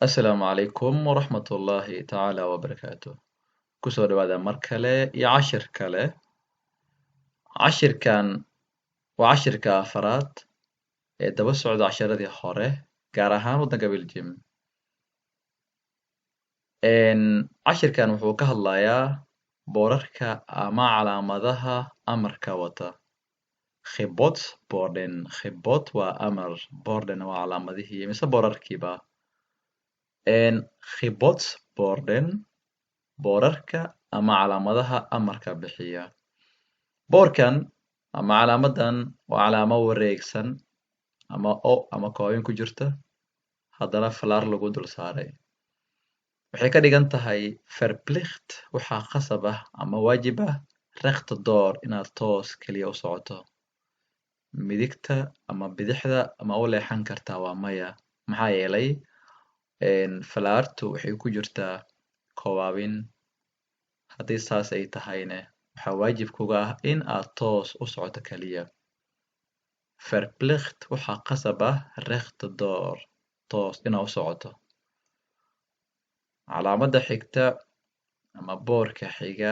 Asalaamu calaykum waraxmatullaahi tacaala wabarakaatuh. Kusoo dhawaada mar kale iyo cashir kale. Cashirkan waa cashirka afaraad ee daba socda casharadii hore, gaar ahaan waddanka Belgium. Cashirkan wuxuu ka hadlayaa boorarka ama calaamadaha amarka wata. Gebod borden. Gebod waa amar, borden waa calaamadihii mise boorarkiiba. Gebod borden boorarka ama calaamadaha amarka bixiya. Boorkan ama calaamadan waa calaamo wareegsan ama o ama koobin ku jirta, haddana falaar lagu dul saaray. Waxay ka dhigan tahay verplicht, waxaa khasab ah ama waajib ah recht door inaad toos keliya u socoto. Midigta ama bidixda ama u leexan kartaa waa maya. Maxaa yeelay falaartu waxay ku jirtaa koobabin. Haddii saas ay tahayne waxaa waajib kuga ah in aad toos u socoto kaliya. Verplicht waxaa khasab ah recht door toos inaad u socoto. Calaamada xigta ama boorka xiga,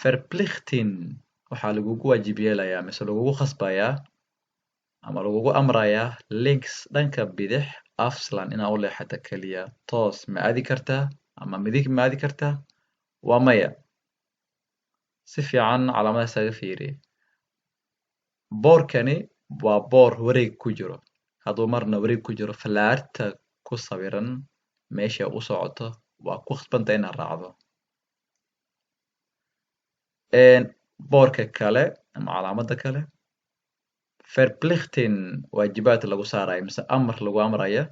verplichten waxaa lagugu waajib yeelayaa mise lagugu khasbayaa ama lagugu amrayaa links dhanka bidix afslan inaad u leexato kaliya. Toos ma aadi kartaa ama midig ma aadi kartaa? Waa maya. Si fiican calaamadaas aga fiiri. Boorkani waa boor wareeg ku jiro. Hadduu marna wareeg ku jiro, falaarta ku sawiran meesha u socoto waa ku khasbanta inaad raacdo. Boorka kale ama calaamada kale, verplichten waajibaad lagu saarayo mise amar lagu amraya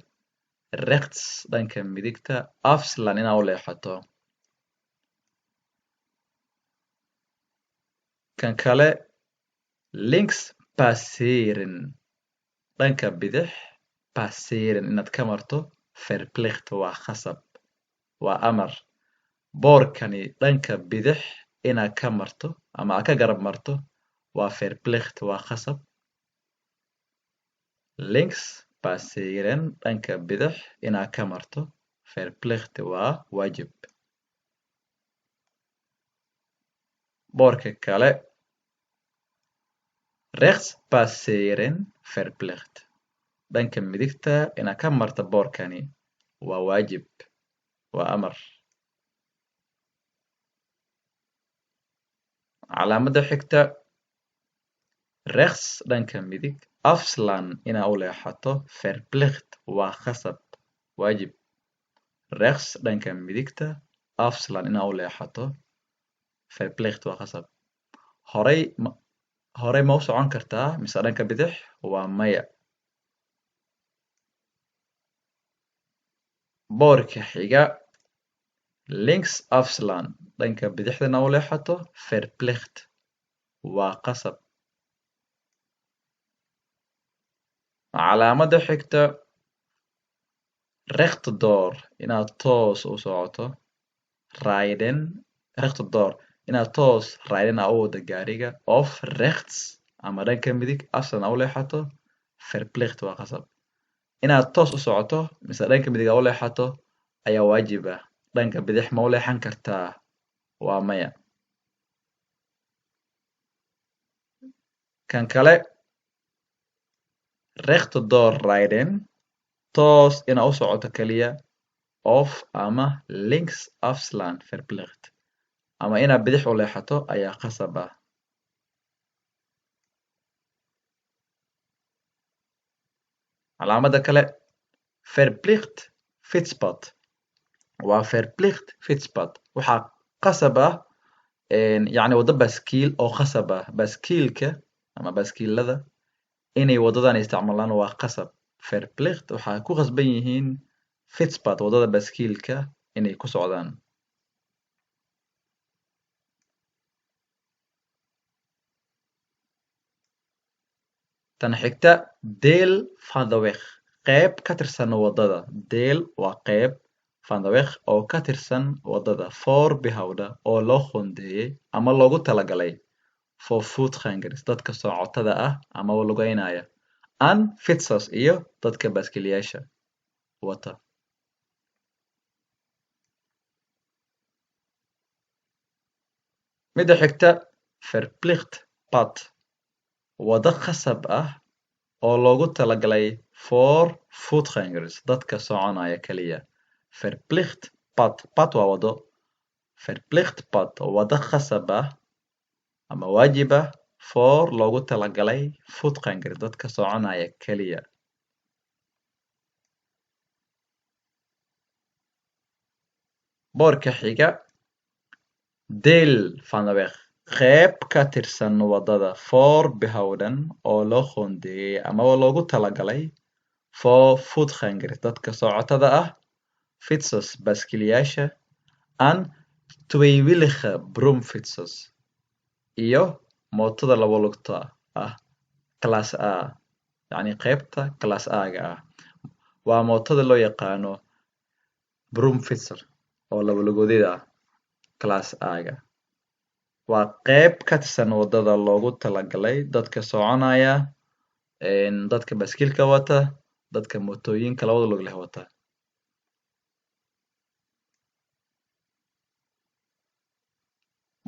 rechts dhanka midigta afslan inaad u leexato. Kan kale links passeren dhanka bidix passeren inaad ka marto verplicht waa khasab, waa amar. Boorkani dhanka bidix inaad ka marto ama aad ka garab marto waa verplicht waa khasab. Links passeren dhanka bidix inaad ka marto verplicht waa waajib. Boorka kale rechts passeren verplicht dhanka midigta inaad ka marto boorkani waa waajib, waa amar. Calaamada xigta rechts dhanka midig afslan inaad u leexato verplicht waa khasab, waajib. Rechts dhanka midigta afslan inaad u leexato verplicht waa khasab. Horey ma u socon kartaa mise dhanka bidix? Waa maya. Boorka xiga links afslan dhanka bidixdana u leexato verplicht waa khasab. Calaamada xigta recht door inaad toos u socoto rijden, recht door inaad toos rijden u wado gaariga of rechts ama dhanka midig afslan u leexato verplicht waa khasab. Inaad toos u socoto mise dhanka midig u leexato ayaa waajib ah. Dhanka bidix ma u leexan kartaa? Waa maya. Kan kale recht door rijden toos inaad u socoto kaliya of ama links afslan verplicht ama inaad bidix u leexato ayaa khasab ah. Calaamada kale verplicht fietspad waa verplicht fietspad waxaa khasab ah yacni waddo baaskiil oo khasab ah. Baaskiilka ama baaskiilada inay waddadan isticmaalaan waa khasab. Verplicht waxaa ku khasban yihiin fietspad waddada baaskiilka inay ku socdaan. Tan xigta deel van de weg qayb ka tirsan waddada. Deel waa qayb van de weg oo ka tirsan waddada. Voorbehouden oo loo qoondeeyey ama loogu talagalay for voetgangers dadka socotada ah ama lugeynaya. Aan fietsers iyo dadka baaskiilayaasha. wata. Mida xigta verplicht pad wado khasab ah oo loogu talagalay for voetgangers dadka soconaya kaliya. Verplicht pad, pad waa wado. Verplicht pad wado khasab ah ama waajib ah for loogu talagalay voetgangers dadka soconaya kaliya. Boorka xiga deel van de weg qayb ka tirsan wadada voorbehouden oo loo qoondeeyey ama loogu talagalay for voetgangers dadka socotada ah, fietsers baaskiilayaasha, aan tweewielige bromfietsers iyo mootada laba lugta ah class A yacni qaybta class A-ga ah waa mootada loo yaqaano bromfietser oo laba lugoodeda ah class A-ga waa qayb ka tirsan wadada loogu talagalay dadka soconaya, dadka baaskiilka wata, dadka mootooyinka labada lug leh wata.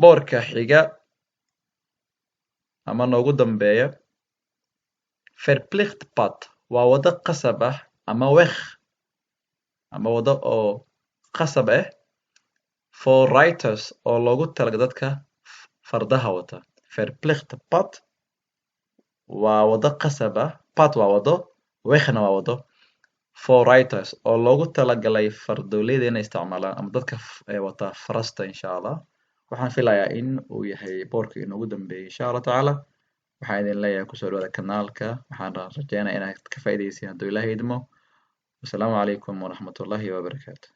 Boorka xiga ama noogu dambeeya verplicht pad waa wado qasab ah ama weg ama wado oo qasab ah for riders oo loogu talagalay dadka fardaha wata. Verplicht pad waa wado qasab ah, pad waa wado, wegna waa wado for riders oo loogu talagalay fardowleyda inay isticmaalaan ama dadka wata farasta insha Allah. Waxaan filayaa in uu yahay boorka inoogu dambeeyay insha Allah tacaala. Waxaan idin leeyahay kusoo dhawaada kanaalka. Waxaan rajeynayaa inaad ka faa'iidaysiin hadduu Ilaahay idmo. Wasalaamu calaykum waraxmatullaahi wabarakaatu.